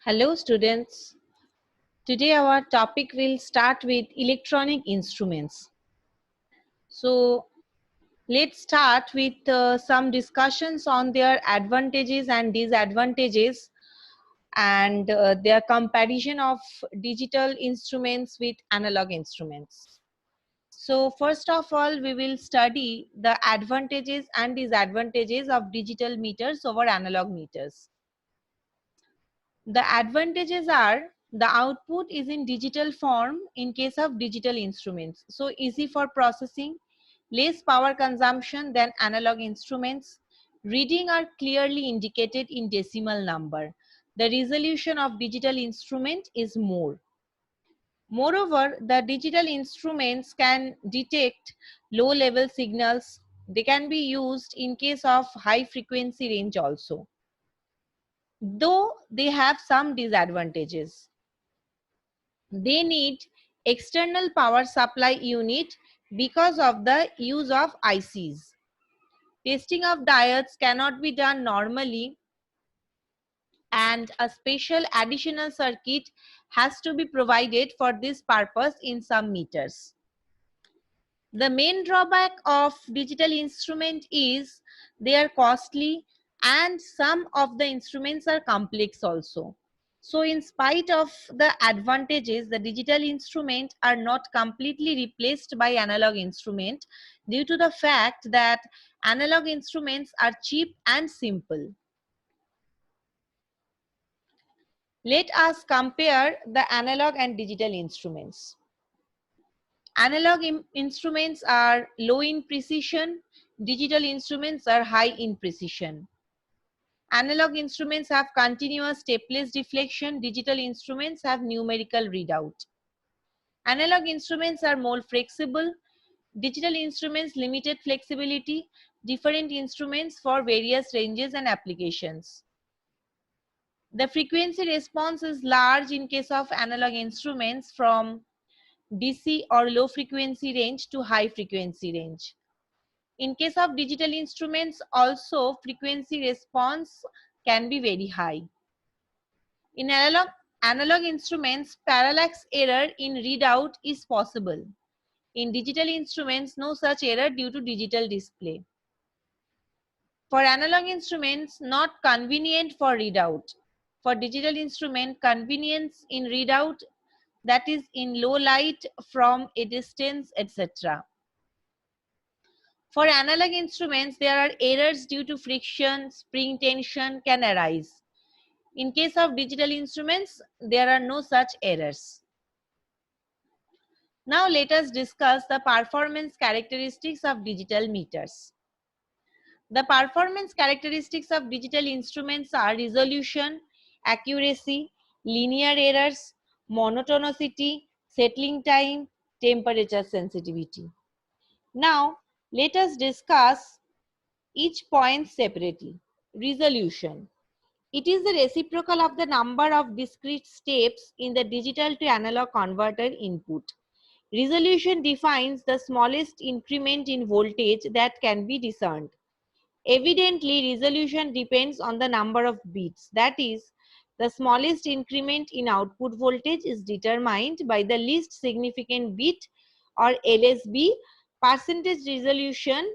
Hello students. Today our topic will start with electronic instruments. So let's start with some discussions on their advantages and disadvantages and their comparison of digital instruments with analog instruments. So first of all, we will study the advantages and disadvantages of digital meters over analog meters. The advantages are the output is in digital form in case of digital instruments. So easy for processing, less power consumption than analog instruments. Reading are clearly indicated in decimal number. The resolution of digital instrument is more. Moreover, the digital instruments can detect low level signals. They can be used in case of high frequency range also, though they have some disadvantages. They need external power supply unit because of the use of ICs. Testing of diodes cannot be done normally, and a special additional circuit has to be provided for this purpose in some meters. The main drawback of digital instrument is they are costly and some of the instruments are complex also. So in spite of the advantages, the digital instruments are not completely replaced by analog instrument due to the fact that analog instruments are cheap and simple. Let us compare the analog and digital instruments. Analog instruments are low in precision, digital instruments are high in precision. Analog instruments have continuous stepless deflection, digital instruments have numerical readout. Analog instruments are more flexible, digital instruments limited flexibility, different instruments for various ranges and applications. The frequency response is large in case of analog instruments from DC or low frequency range to high frequency range. In case of digital instruments also frequency response can be very high. In analog instruments, parallax error in readout is possible. In digital instruments, no such error due to digital display. For analog instruments, not convenient for readout. For digital instrument, convenience in readout, that is in low light from a distance, etc. For analog instruments, there are errors due to friction, spring tension can arise. In case of digital instruments, there are no such errors. Now let us discuss the performance characteristics of digital meters. The performance characteristics of digital instruments are resolution, accuracy, linear errors, monotonicity, settling time, temperature sensitivity. Now let us discuss each point separately. Resolution. It is the reciprocal of the number of discrete steps in the digital to analog converter input. Resolution defines the smallest increment in voltage that can be discerned. Evidently, resolution depends on the number of bits. That is, the smallest increment in output voltage is determined by the least significant bit or LSB. Percentage resolution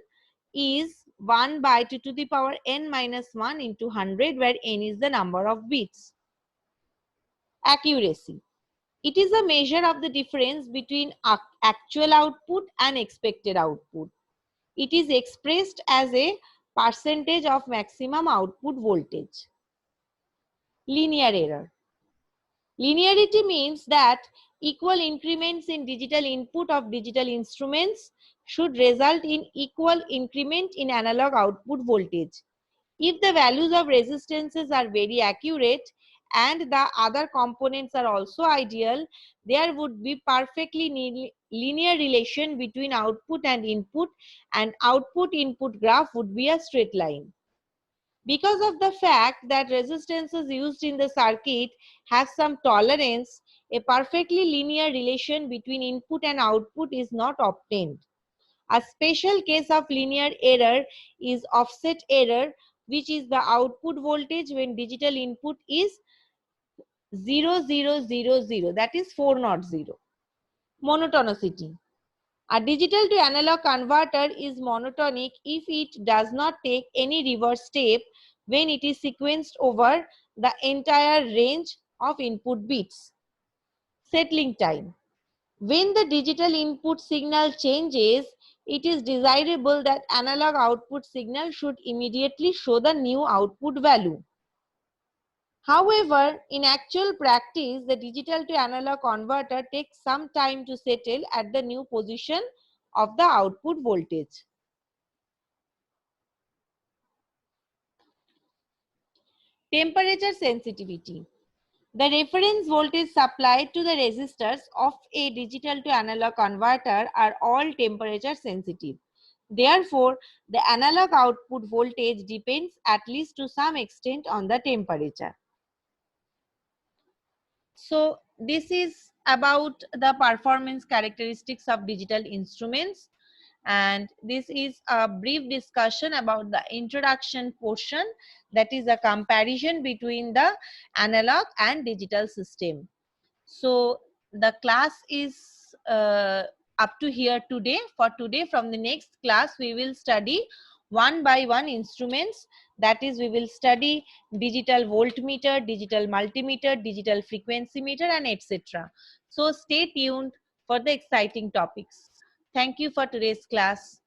is 1 by 2 to the power n minus 1 into 100, where n is the number of bits. Accuracy. It is a measure of the difference between actual output and expected output. It is expressed as a percentage of maximum output voltage. Linear error. Linearity means that equal increments in digital input of digital instruments should result in equal increment in analog output voltage. If the values of resistances are very accurate and the other components are also ideal, there would be perfectly linear relation between output and output-input graph would be a straight line. Because of the fact that resistances used in the circuit have some tolerance, a perfectly linear relation between input and output is not obtained. A special case of linear error is offset error, which is the output voltage when digital input is 0000, that is 400. Monotonicity. A digital to analog converter is monotonic if it does not take any reverse step when it is sequenced over the entire range of input bits. Settling time. When the digital input signal changes, it is desirable that analog output signal should immediately show the new output value. However, in actual practice, the digital to analog converter takes some time to settle at the new position of the output voltage. Temperature sensitivity. The reference voltage supplied to the resistors of a digital to analog converter are all temperature sensitive. Therefore, the analog output voltage depends at least to some extent on the temperature. So this is about the performance characteristics of digital instruments, and this is a brief discussion about the introduction portion, that is a comparison between the analog and digital system. So the class is up to here today. For today, from the next class we will study one by one instruments, that is we will study digital voltmeter, digital multimeter, digital frequency meter, and etc. So stay tuned for the exciting topics. Thank you for today's class.